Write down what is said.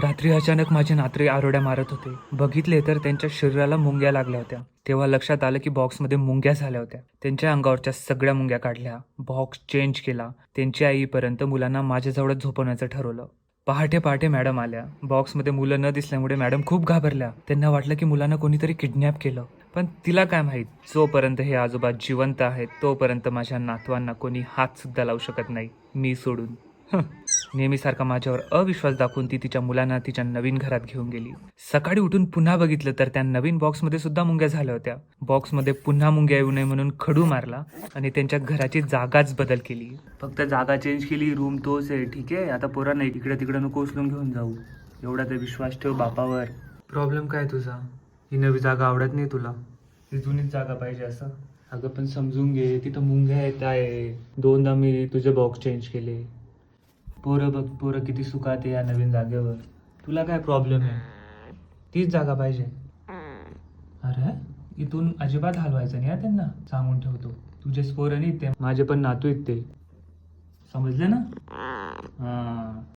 रात्री अचानक माझे नातरे आरोड्या मारत होते. बघितले तर त्यांच्या शरीराला मुंग्या लागल्या होत्या. तेव्हा लक्षात आलं की बॉक्समध्ये मुंग्या झाल्या होत्या. त्यांच्या अंगावरच्या सगळ्या मुंग्या काढल्या, बॉक्स चेंज केला. त्यांची आईपर्यंत मुलांना माझ्याजवळच झोपवण्याचं ठरवलं. पहाटे पहाटे मॅडम आल्या. बॉक्समध्ये मुलं न दिसल्यामुळे मॅडम खूप घाबरल्या. त्यांना वाटलं की मुलांना कोणीतरी किडनॅप केलं. पण तिला काय माहीत, जोपर्यंत हे आजोबा जिवंत आहेत तोपर्यंत माझ्या नातवांना कोणी हात सुद्धा लावू शकत नाही, मी सोडून. नेहमीसारखा माझ्यावर अविश्वास दाखवून ती तिच्या मुलांना तिच्या नवीन घरात घेऊन गेली. सकाळी उठून पुन्हा बघितलं तर त्या नवीन बॉक्समध्ये सुद्धा मुंग्या झाल्या होत्या. बॉक्समध्ये पुन्हा मुंग्या येऊ नये म्हणून खडू मारला आणि त्यांच्या घराची जागाच बदल केली. फक्त जागा चेंज केली, रूम तोच आहे. ठीक आहे, आता पोरांना इकडे तिकडे नको उचलून घेऊन जाऊ. एवढा तर विश्वास ठेव बापावर. प्रॉब्लेम काय तुझा? ही नवी जागा आवडत नाही तुला? ही जुनीच जागा पाहिजे असं? अगं पण समजून घे, तिथं मुंग्या येत आहे. दोनदा मी तुझे बॉक्स चेंज केले. पोरं बघ, पोरं किती सुखात आहे या नवीन जागेवर. तुला काय प्रॉब्लेम आहे? तीच जागा पाहिजे. अरे इथून अजिबात हलवायचं नाही हा त्यांना, सांगून ठेवतो. तुझेच पोरं नाही ते, माझे पण नातू आहेत ते, समजले ना? हां.